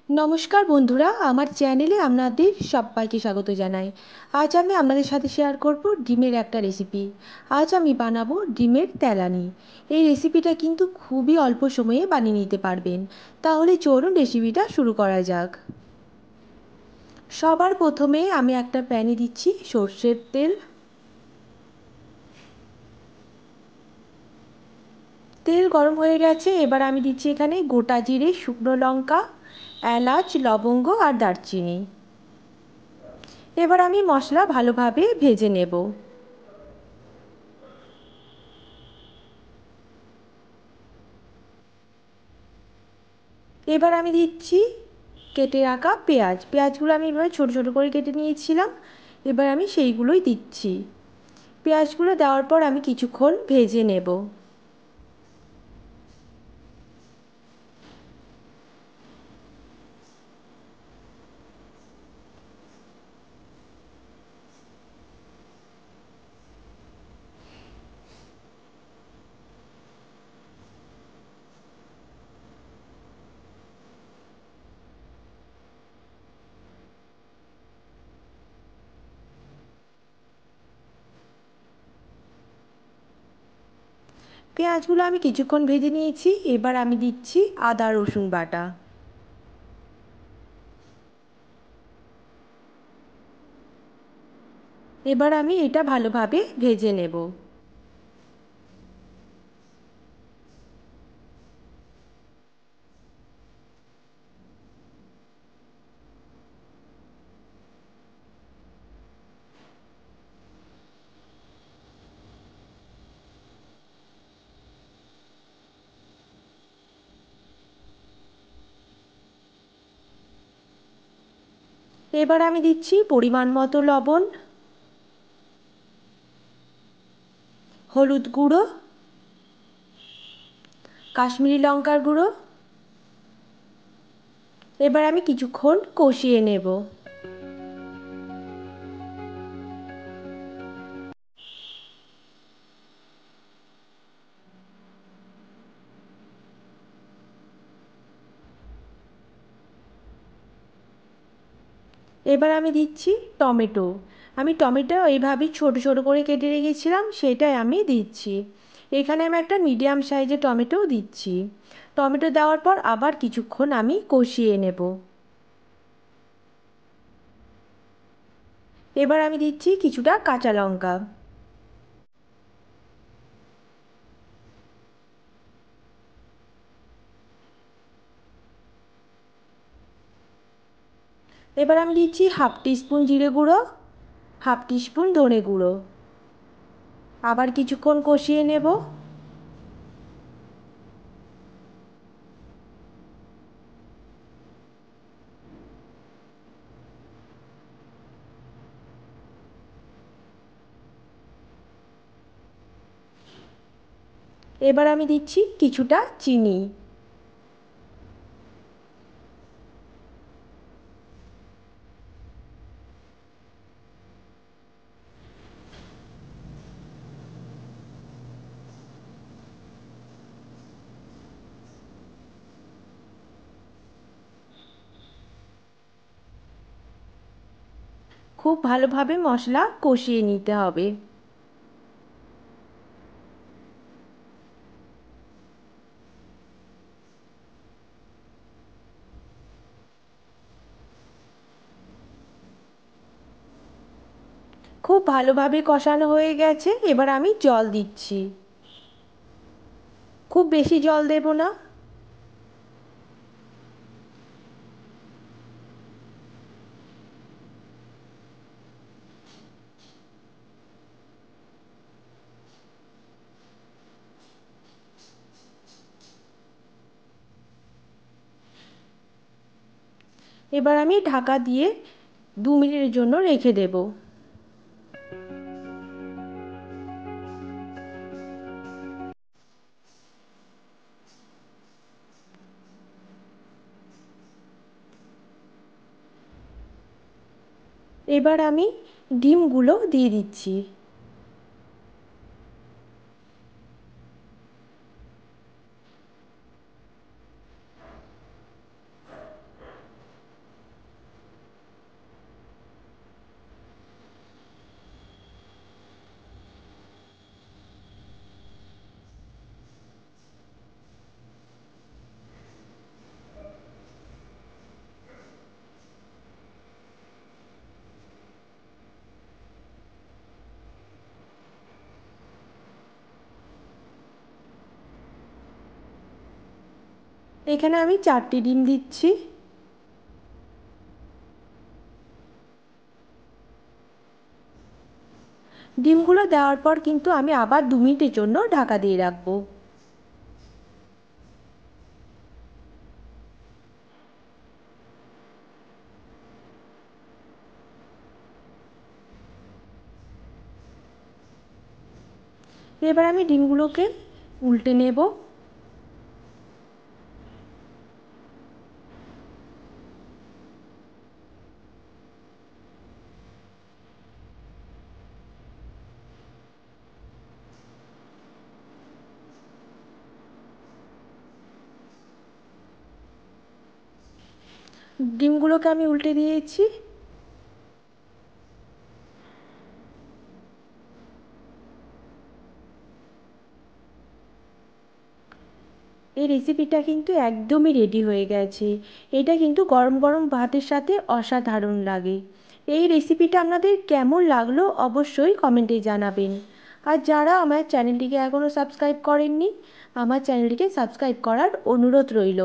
নমস্কার বন্ধুরা, আমার চ্যানেলে আপনাদের সবাইকে স্বাগত জানাই। আজ আমি আপনাদের সাথে শেয়ার করব ডিমের একটা রেসিপি। আজ আমি বানাবো ডিমের তেলানি। এই রেসিপিটা কিন্তু খুবই অল্প সময়ে বানিয়ে নিতে পারবেন। তাহলে চলুন রেসিপিটা শুরু করা যাক। সবার প্রথমে আমি একটা প্যানে দিচ্ছি সর্ষের তেল। তেল গরম হয়ে গেছে, এবার আমি দিচ্ছি এখানে গোটা জিরে, শুকনো লঙ্কা, এলাচ, লবঙ্গ আর দারচিনি। এবার আমি মশলা ভালোভাবে ভেজে নেব। এবার আমি দিচ্ছি কেটে রাখা পেঁয়াজগুলো আমি এভাবে ছোটো ছোটো করে কেটে নিয়েছিলাম। এবার আমি সেইগুলোই দিচ্ছি। পেঁয়াজগুলো দেওয়ার পর আমি কিছুক্ষণ ভেজে নেব। পেঁয়াজগুলো আমি কিছুক্ষণ ভেজে নিয়েছি। এবার আমি দিচ্ছি আদা রসুন বাটা। এবার আমি এটা ভালোভাবে ভেজে নেব। এবার আমি দিচ্ছি পরিমাণ মতো লবণ, হলুদ গুঁড়ো, কাশ্মীরি লঙ্কার গুঁড়ো। এবার আমি কিছুক্ষণ কষিয়ে নেব। এবার আমি দিচ্ছি টমেটো। আমি টমেটো এইভাবেই ছোটো ছোটো করে কেটে রেখেছিলাম, সেটাই আমি দিচ্ছি। এখানে আমি একটা মিডিয়াম সাইজের টমেটোও দিচ্ছি। টমেটো দেওয়ার পর আবার কিছুক্ষণ আমি কষিয়ে নেব। এবার আমি দিচ্ছি কিছুটা কাঁচা লঙ্কা। এবার আমি দিচ্ছি হাফ টিস্পুন জিরে গুঁড়ো, হাফ টিস্পুন ধনে গুঁড়ো। আবার কিছুক্ষণ কষিয়ে নেব। এবার আমি দিচ্ছি কিছুটা চিনি। খুব ভালোভাবে মশলা কষিয়ে নিতে হবে। খুব ভালোভাবে কষানো হয়ে গেছে, এবার আমি জল দিচ্ছি। খুব বেশি জল দেব না। এবার আমি ঢাকা দিয়ে 2 মিনিটের জন্য রেখে দেব। এবার আমি ডিমগুলো দিয়ে দিচ্ছি। এখানে আমি 4টি ডিম দিচ্ছি। ডিমগুলো দেওয়ার পর কিন্তু আমি আবার 2 মিনিটের জন্য ঢাকা দিয়ে রাখবো। এবার আমি ডিমগুলোকে উল্টে নেব। ডিমগুলোকে আমি উল্টে দিয়েছি। এই রেসিপিটা কিন্তু একদমই রেডি হয়ে গেছে। এটা কিন্তু গরম গরম ভাতের সাথে অসাধারণ লাগে। এই রেসিপিটা আপনাদের কেমন লাগলো অবশ্যই কমেন্টে জানাবেন। আর যারা আমার চ্যানেলটিকে এখনও সাবস্ক্রাইব করেননি, আমার চ্যানেলটিকে সাবস্ক্রাইব করার অনুরোধ রইল।